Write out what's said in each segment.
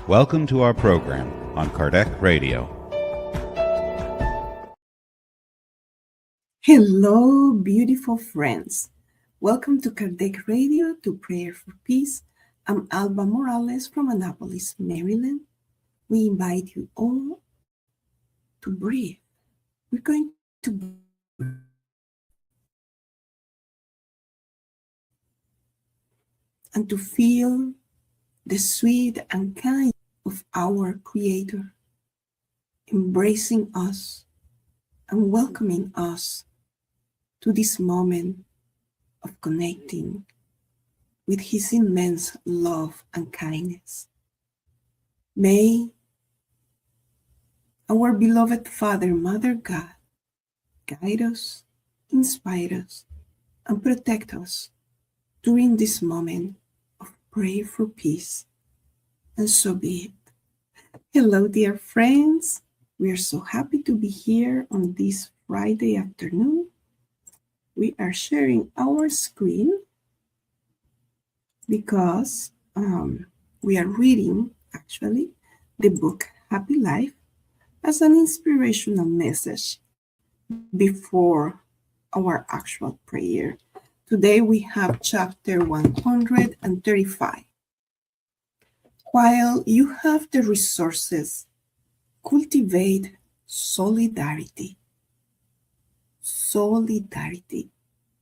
Welcome to our program on Kardec Radio. Hello, beautiful friends. Welcome to Kardec Radio, to Prayer for Peace. I'm Alba Morales from Annapolis, Maryland. We invite you all to breathe. We're going to breathe and to feel the sweet and kind of our Creator, embracing us and welcoming us to this moment of connecting with His immense love and kindness. May our beloved Father, Mother God, guide us, inspire us, and protect us during this moment of prayer for peace. And so be it. Hello, dear friends. We are so happy to be here on this Friday afternoon. We are sharing our screen because we are reading, actually, the book Happy Life as an inspirational message before our actual prayer. Today we have chapter 135. While you have the resources, cultivate solidarity. Solidarity.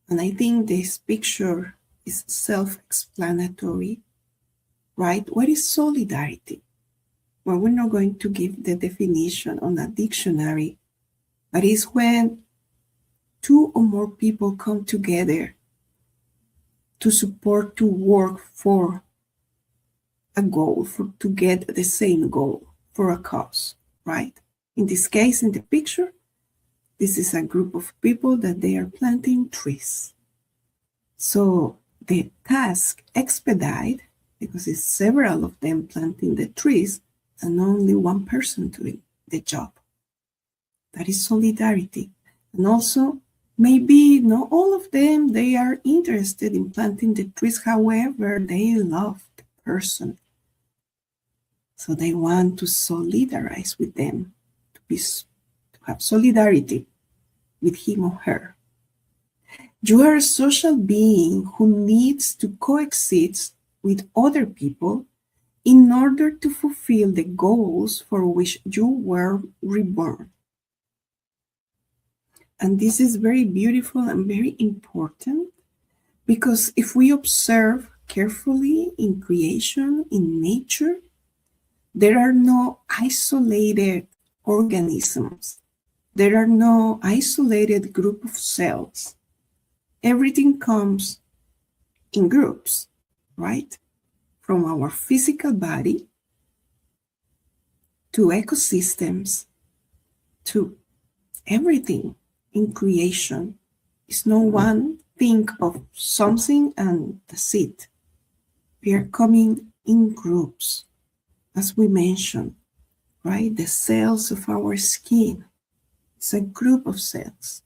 And I think this picture is self-explanatory, right? What is solidarity? Well, we're not going to give the definition on a dictionary, but it's when two or more people come together to support, to work for a goal, to get the same goal, for a cause, right? In this case, in the picture, this is a group of people that they are planting trees. So the task expedite, because it's several of them planting the trees and only one person doing the job. That is solidarity. And also, maybe not all of them, they are interested in planting the trees. However, they love the person. So they want to solidarize with them, to have solidarity with him or her. You are a social being who needs to coexist with other people in order to fulfill the goals for which you were reborn. And this is very beautiful and very important, because if we observe carefully in creation, in nature, there are no isolated organisms. There are no isolated group of cells. Everything comes in groups, right? From our physical body to ecosystems to everything in creation. It's no one think of something and that's it. We are coming in groups, as we mentioned, right? The cells of our skin. It's a group of cells.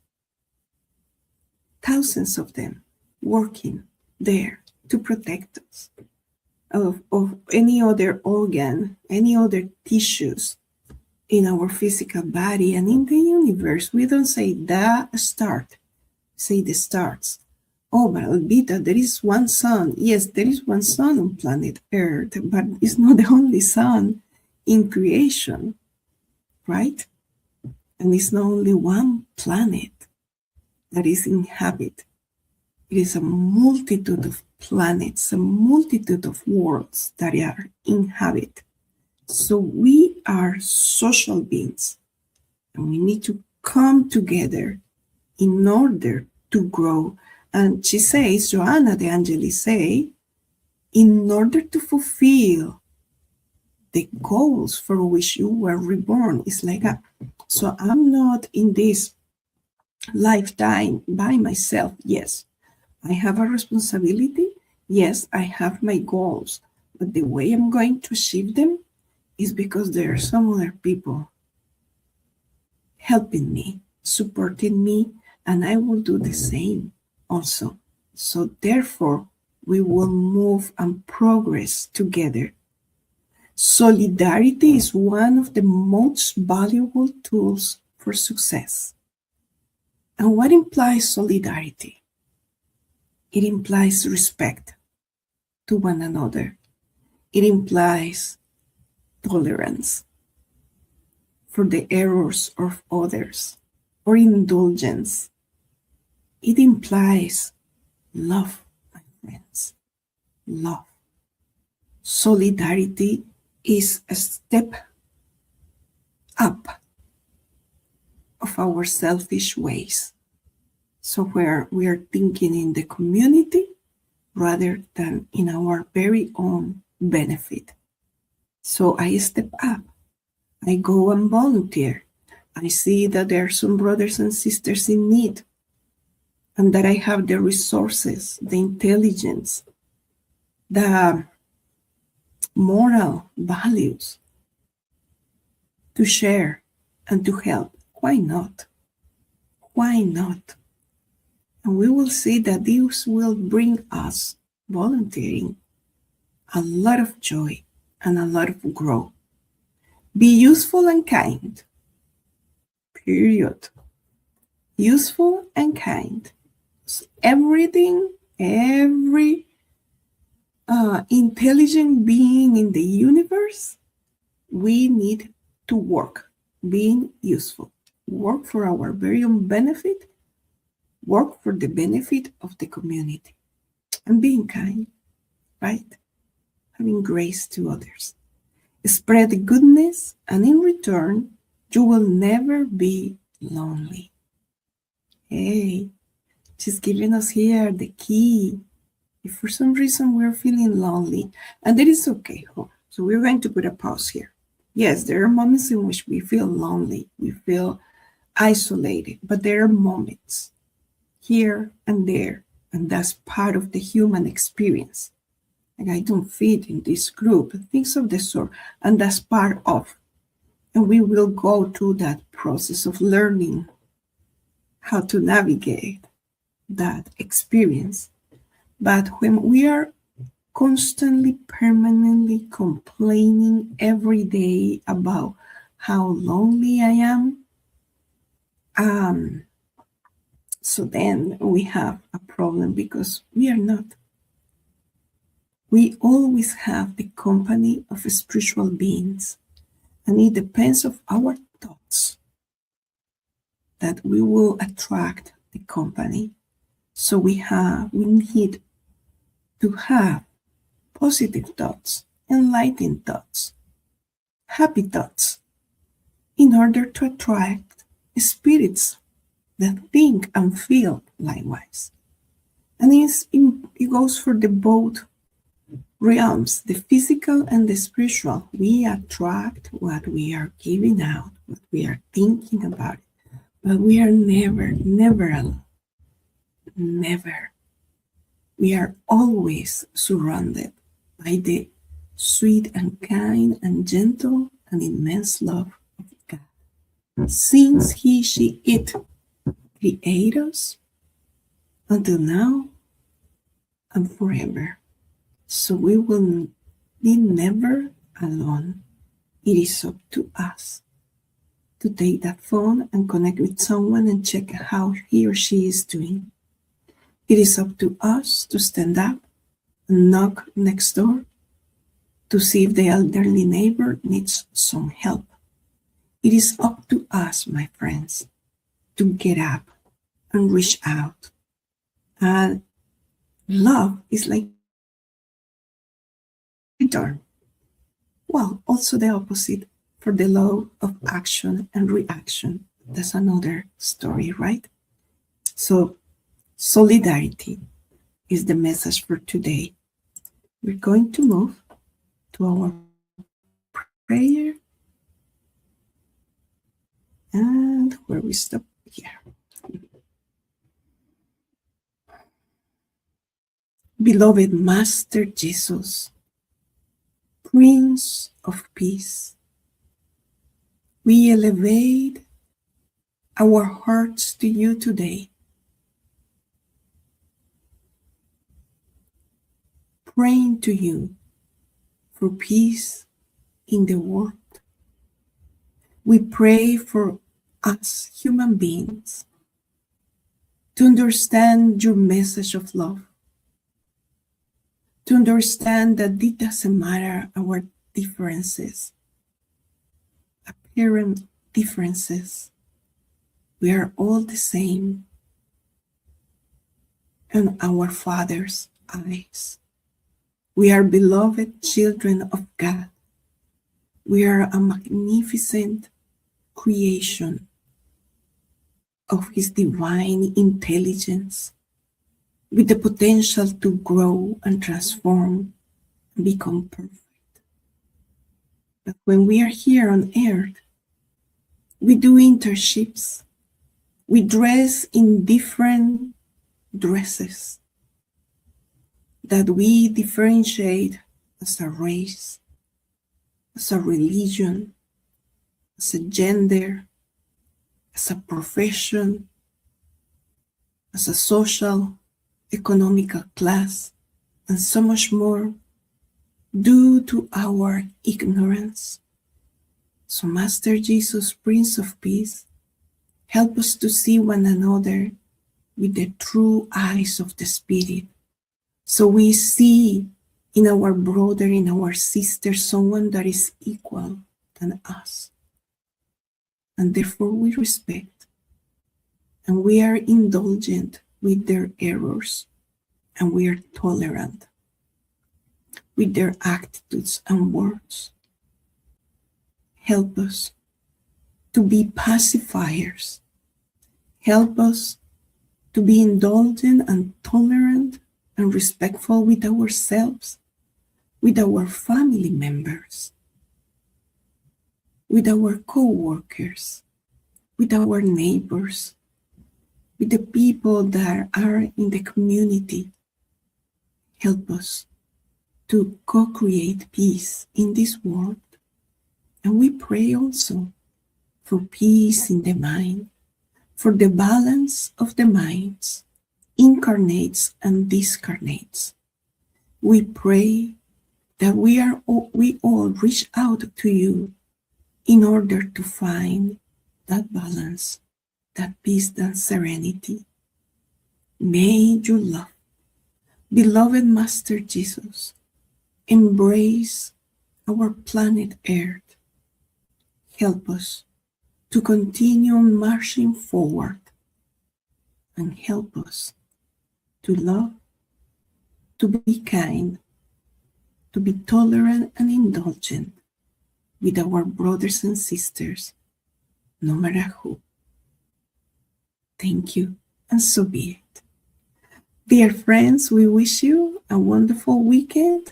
Thousands of them working there to protect us of any other organ, any other tissues in our physical body and in the universe. We don't say the start, say the stars. Oh, but Albita, there is one sun. Yes, there is one sun on planet Earth, but it's not the only sun in creation, right? And it's not only one planet that is inhabited. It is a multitude of planets, a multitude of worlds that are inhabited. So we are social beings, and we need to come together in order to grow. And she says, Joanna de Angelis say, in order to fulfill the goals for which you were reborn. It's like so I'm not in this lifetime by myself. Yes, I have a responsibility. Yes, I have my goals. But the way I'm going to achieve them is because there are some other people helping me, supporting me, and I will do the same also. So therefore, we will move and progress together. Solidarity is one of the most valuable tools for success. And what implies solidarity? It implies respect to one another. It implies tolerance for the errors of others, or indulgence. It implies love, my friends, love. Solidarity is a step up of our selfish ways. So where we are thinking in the community rather than in our very own benefit. So I step up. I go and volunteer. I see that there are some brothers and sisters in need, and that I have the resources, the intelligence, the moral values to share and to help. Why not? Why not? And we will see that this will bring us, volunteering, a lot of joy and a lot of growth. Be useful and kind. Period. Useful and kind. Everything, every intelligent being in the universe, we need to work, being useful. Work for our very own benefit, work for the benefit of the community, and being kind, right? Having grace to others. Spread goodness, and in return, you will never be lonely. Hey, she's giving us here the key. If for some reason we're feeling lonely, and that is okay, so we're going to put a pause here. Yes, there are moments in which we feel lonely, we feel isolated, but there are moments here and there, and that's part of the human experience. Like, I don't fit in this group, things of the sort, and that's part of. And we will go through that process of learning how to navigate that experience. But when we are constantly, permanently complaining every day about how lonely I am, so then we have a problem, because we are not. We always have the company of spiritual beings, and it depends on our thoughts that we will attract the company. So we need to have positive thoughts, enlightened thoughts, happy thoughts, in order to attract spirits that think and feel likewise. And it goes for the both realms, the physical and the spiritual. We attract what we are giving out, what we are thinking about. But we are never alone. Never. We are always surrounded by the sweet and kind and gentle and immense love of God. Since she, it created us, until now and forever. So we will be never alone. It is up to us to take that phone and connect with someone and check how he or she is doing. It is up to us to stand up and knock next door to see if the elderly neighbor needs some help. It is up to us, my friends, to get up and reach out. And love is like return. Well, also the opposite for the law of action and reaction. That's another story, right? So solidarity is the message for today. We're going to move to our prayer, and where we stop here. Beloved Master Jesus, Prince of Peace, we elevate our hearts to you today, praying to you for peace in the world. We pray for us human beings to understand your message of love, to understand that it doesn't matter our differences, apparent differences. We are all the same in our Father's eyes. We are beloved children of God. We are a magnificent creation of His divine intelligence with the potential to grow and transform and become perfect. But when we are here on earth, we do internships. We dress in different dresses that we differentiate as a race, as a religion, as a gender, as a profession, as a social, economical class, and so much more, due to our ignorance. So Master Jesus, Prince of Peace, help us to see one another with the true eyes of the Spirit. So we see in our brother, in our sister, someone that is equal than us. And therefore we respect. And we are indulgent with their errors. And we are tolerant with their attitudes and words. Help us to be pacifiers. Help us to be indulgent and tolerant and respectful with ourselves, with our family members, with our co-workers, with our neighbors, with the people that are in the community. Help us to co-create peace in this world. And we pray also for peace in the mind, for the balance of the minds, incarnates and discarnates. We pray that we all reach out to you in order to find that balance, that peace, that serenity. May your love, beloved Master Jesus, embrace our planet Earth. Help us to continue marching forward and help us to love, to be kind, to be tolerant and indulgent with our brothers and sisters, no matter who. Thank you, and so be it. Dear friends, we wish you a wonderful weekend,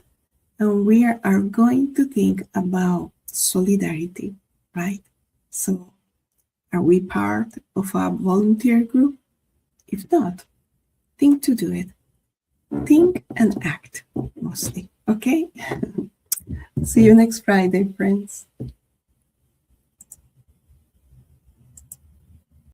and we are going to think about solidarity, right? So, are we part of a volunteer group? If not, think to do it. Think and act, mostly, okay? See you next Friday, friends.